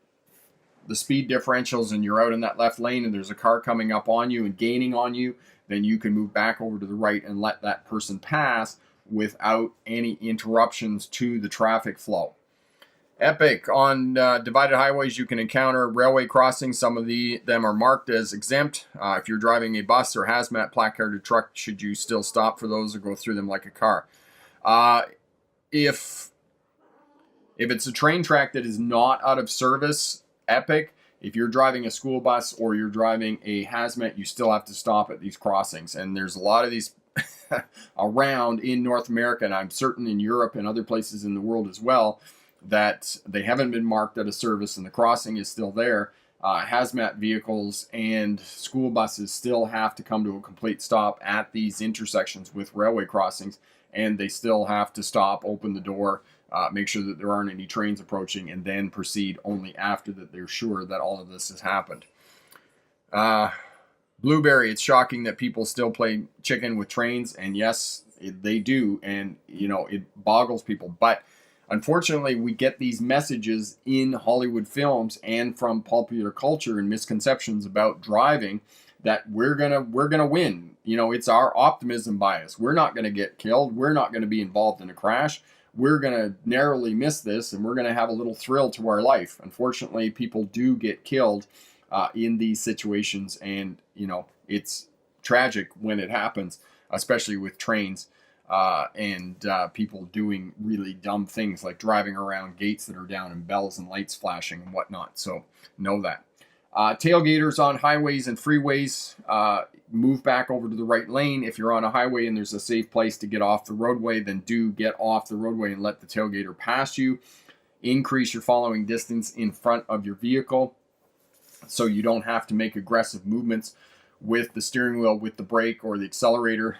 the speed differentials and you're out in that left lane and there's a car coming up on you and gaining on you, then you can move back over to the right and let that person pass without any interruptions to the traffic flow. Epic. On divided highways, you can encounter railway crossings. Some of them are marked as exempt. If you're driving a bus or hazmat placarded truck, should you still stop for those or go through them like a car? If it's a train track that is not out of service, epic. If you're driving a school bus or you're driving a hazmat, you still have to stop at these crossings. And there's a lot of these around in North America, and I'm certain in Europe and other places in the world as well, that they haven't been marked out of service and the crossing is still there. Hazmat vehicles and school buses still have to come to a complete stop at these intersections with railway crossings, and they still have to stop, open the door, make sure that there aren't any trains approaching, and then proceed only after that they're sure that all of this has happened. Blueberry, it's shocking that people still play chicken with trains, and yes, they do, and you know, it boggles people. But unfortunately, we get these messages in Hollywood films and from popular culture and misconceptions about driving that we're gonna win. You know, it's our optimism bias. We're not gonna get killed. We're not gonna be involved in a crash. We're gonna narrowly miss this, and we're gonna have a little thrill to our life. Unfortunately, people do get killed in these situations, and you know, it's tragic when it happens, especially with trains. And people doing really dumb things like driving around gates that are down and bells and lights flashing and whatnot. So know that. Tailgaters on highways and freeways, move back over to the right lane. If you're on a highway and there's a safe place to get off the roadway, then do get off the roadway and let the tailgater pass you. Increase your following distance in front of your vehicle so you don't have to make aggressive movements with the steering wheel, with the brake or the accelerator.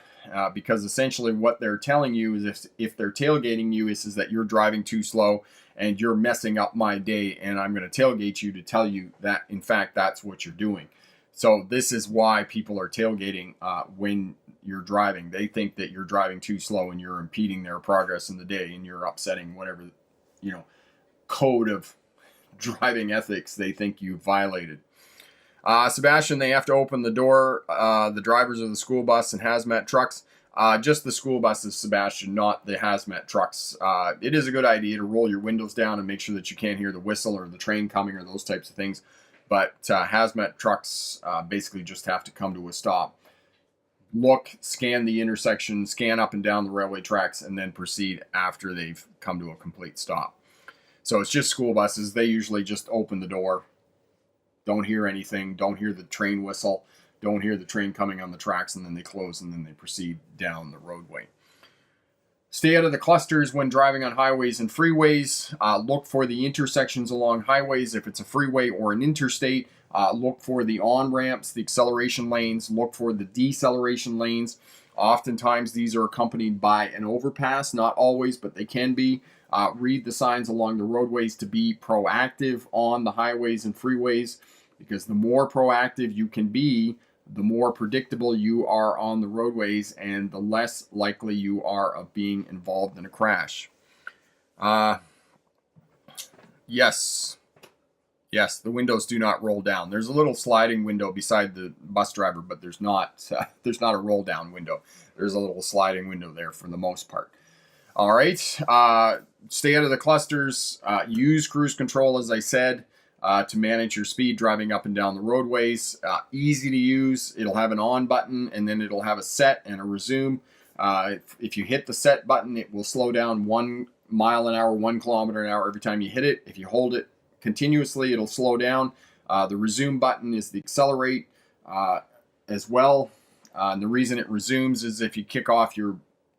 because essentially what they're telling you is if they're tailgating you is that you're driving too slow and you're messing up my day, and I'm going to tailgate you to tell you that in fact that's what you're doing. So this is why people are tailgating when you're driving. They think that you're driving too slow and you're impeding their progress in the day, and you're upsetting whatever, code of driving ethics they think you violated. Sebastian, they have to open the door, the drivers of the school bus and hazmat trucks. Just the school buses, Sebastian, not the hazmat trucks. It is a good idea to roll your windows down and make sure that you can't hear the whistle or the train coming or those types of things. But hazmat trucks basically just have to come to a stop. Look, scan the intersection, scan up and down the railway tracks, and then proceed after they've come to a complete stop. So it's just school buses. They usually just open the door. Don't hear anything. Don't hear the train whistle. Don't hear the train coming on the tracks, and then they close, and then they proceed down the roadway. Stay out of the clusters when driving on highways and freeways. Look for the intersections along highways. If it's a freeway or an interstate, look for the on-ramps, the acceleration lanes. Look for the deceleration lanes. Oftentimes, these are accompanied by an overpass. Not always, but they can be. Read the signs along the roadways to be proactive on the highways and freeways, because the more proactive you can be, the more predictable you are on the roadways, and the less likely you are of being involved in a crash. Yes, the windows do not roll down. There's a little sliding window beside the bus driver, but there's not a roll down window. There's a little sliding window there for the most part. All right, stay out of the clusters. Use cruise control, as I said, to manage your speed driving up and down the roadways. Easy to use. It'll have an on button, and then it'll have a set and a resume. If you hit the set button, it will slow down 1 mile an hour, 1 kilometer an hour every time you hit it. If you hold it continuously, it'll slow down. The resume button is the accelerate as well. And the reason it resumes is if you kick off your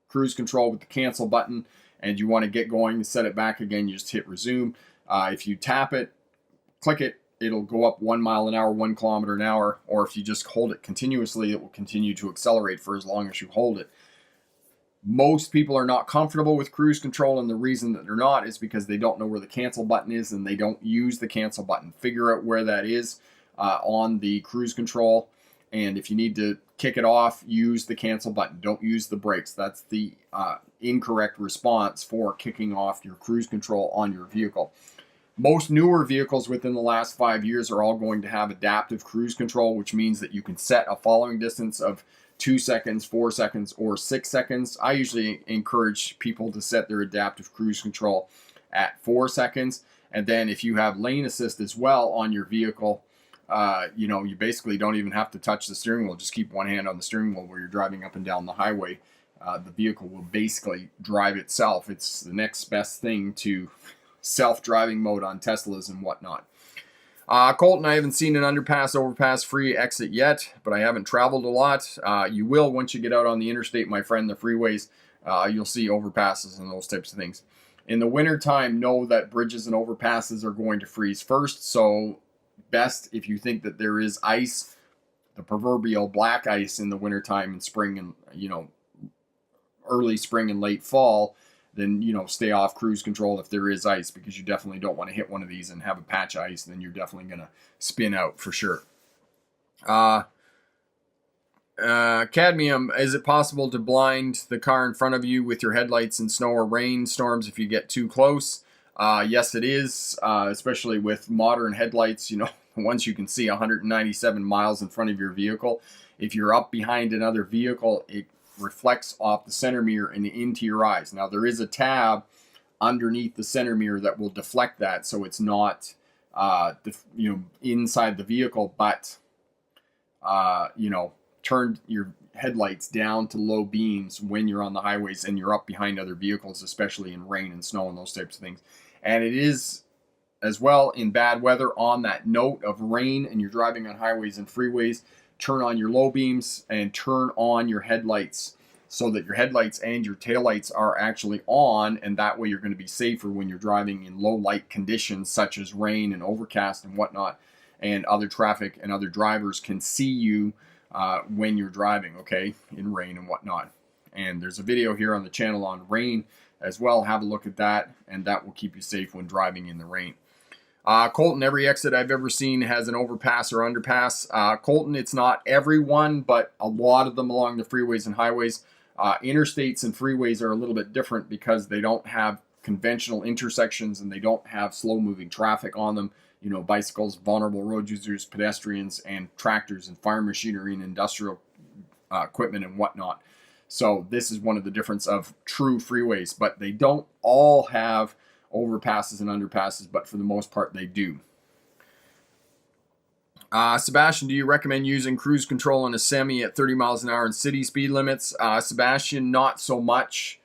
cruise control with the cancel button and you want to get going to set it back again, you just hit resume. If you tap it, click it, it'll go up 1 mile an hour, 1 kilometer an hour, or if you just hold it continuously, it will continue to accelerate for as long as you hold it. Most people are not comfortable with cruise control, and the reason that they're not is because they don't know where the cancel button is and they don't use the cancel button. Figure out where that is on the cruise control, and if you need to kick it off, use the cancel button. Don't use the brakes. That's the incorrect response for kicking off your cruise control on your vehicle. Most newer vehicles within the last 5 years are all going to have adaptive cruise control, which means that you can set a following distance of 2 seconds, 4 seconds, or 6 seconds. I usually encourage people to set their adaptive cruise control at 4 seconds. And then if you have lane assist as well on your vehicle, you basically don't even have to touch the steering wheel. Just keep one hand on the steering wheel where you're driving up and down the highway. The vehicle will basically drive itself. It's the next best thing to self-driving mode on Teslas and whatnot. Colton, I haven't seen an underpass, overpass free exit yet, but I haven't traveled a lot. You will once you get out on the interstate, my friend, the freeways. You'll see overpasses and those types of things. In the wintertime, know that bridges and overpasses are going to freeze first, so best if you think that there is ice, the proverbial black ice in the wintertime and spring and, early spring and late fall, then, stay off cruise control if there is ice, because you definitely don't want to hit one of these and have a patch of ice. Then you're definitely going to spin out for sure. Cadmium, is it possible to blind the car in front of you with your headlights in snow or rain storms if you get too close? Yes, it is, especially with modern headlights, once you can see 197 miles in front of your vehicle. If you're up behind another vehicle, it reflects off the center mirror and into your eyes. Now, there is a tab underneath the center mirror that will deflect that, so it's not, inside the vehicle, but, turn your headlights down to low beams when you're on the highways and you're up behind other vehicles, especially in rain and snow and those types of things. And it is as well in bad weather. On that note of rain and you're driving on highways and freeways, turn on your low beams and turn on your headlights so that your headlights and your taillights are actually on, and that way you're going to be safer when you're driving in low light conditions such as rain and overcast and whatnot, and other traffic and other drivers can see you when you're driving, okay, in rain and whatnot. And there's a video here on the channel on rain as well. Have a look at that, and that will keep you safe when driving in the rain. Colton, every exit I've ever seen has an overpass or underpass. Colton, it's not everyone, but a lot of them along the freeways and highways. Interstates and freeways are a little bit different because they don't have conventional intersections and they don't have slow-moving traffic on them. You know, bicycles, vulnerable road users, pedestrians, and tractors and farm machinery and industrial equipment and whatnot. So this is one of the difference of true freeways, but they don't all have overpasses and underpasses, but for the most part they do. Sebastian, do you recommend using cruise control in a semi at 30 miles an hour in city speed limits? Sebastian, not so much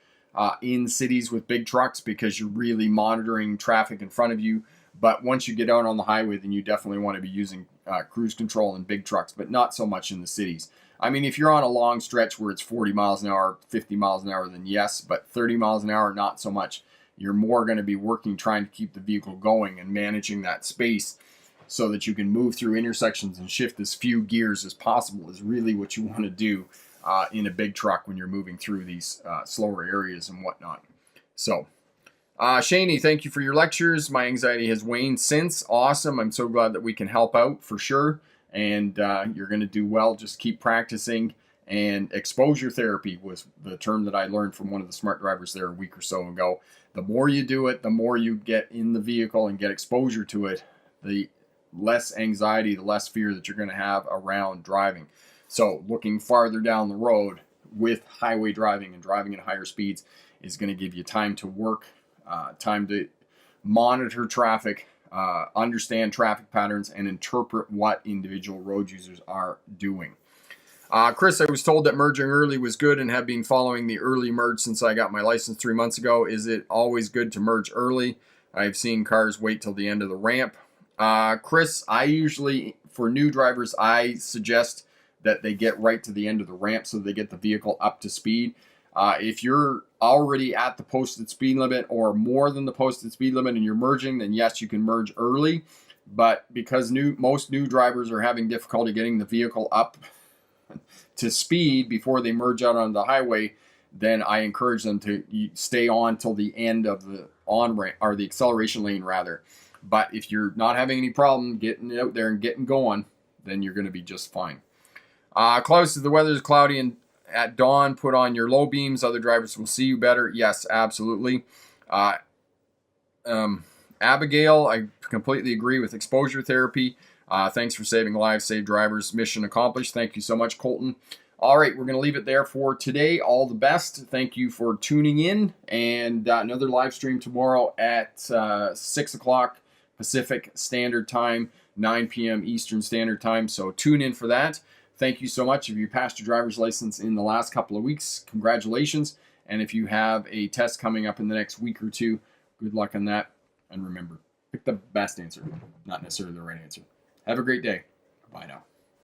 in cities with big trucks because you're really monitoring traffic in front of you. But once you get out on the highway, then you definitely want to be using cruise control in big trucks, but not so much in the cities. I mean, if you're on a long stretch where it's 40 miles an hour, 50 miles an hour, then yes, but 30 miles an hour, not so much. You're more going to be working trying to keep the vehicle going and managing that space so that you can move through intersections and shift as few gears as possible is really what you want to do in a big truck when you're moving through these slower areas and whatnot. So, Shaney, thank you for your lectures. My anxiety has waned since. Awesome. I'm so glad that we can help out for sure. And you're going to do well. Just keep practicing. And exposure therapy was the term that I learned from one of the smart drivers there a week or so ago. The more you do it, the more you get in the vehicle and get exposure to it, the less anxiety, the less fear that you're going to have around driving. So looking farther down the road with highway driving and driving at higher speeds is going to give you time to work, time to monitor traffic, understand traffic patterns, and interpret what individual road users are doing. Chris, I was told that merging early was good and have been following the early merge since I got my license 3 months ago. Is it always good to merge early? I've seen cars wait till the end of the ramp. Chris, I usually, for new drivers, I suggest that they get right to the end of the ramp so they get the vehicle up to speed. If you're already at the posted speed limit or more than the posted speed limit and you're merging, then yes, you can merge early. But because most new drivers are having difficulty getting the vehicle up to speed before they merge out on the highway, then I encourage them to stay on till the end of the on-ramp, or the acceleration lane rather. But if you're not having any problem getting out there and getting going, then you're going to be just fine. Klaus, if the weather is cloudy and at dawn, put on your low beams. Other drivers will see you better. Yes, absolutely. Abigail, I completely agree with exposure therapy. Thanks for saving lives, save drivers. Mission accomplished. Thank you so much, Colton. All right, we're going to leave it there for today. All the best. Thank you for tuning in. And another live stream tomorrow at 6 o'clock Pacific Standard Time, 9 p.m. Eastern Standard Time. So tune in for that. Thank you so much. If you passed your driver's license in the last couple of weeks, congratulations. And if you have a test coming up in the next week or two, good luck on that. And remember, pick the best answer, not necessarily the right answer. Have a great day. Bye now.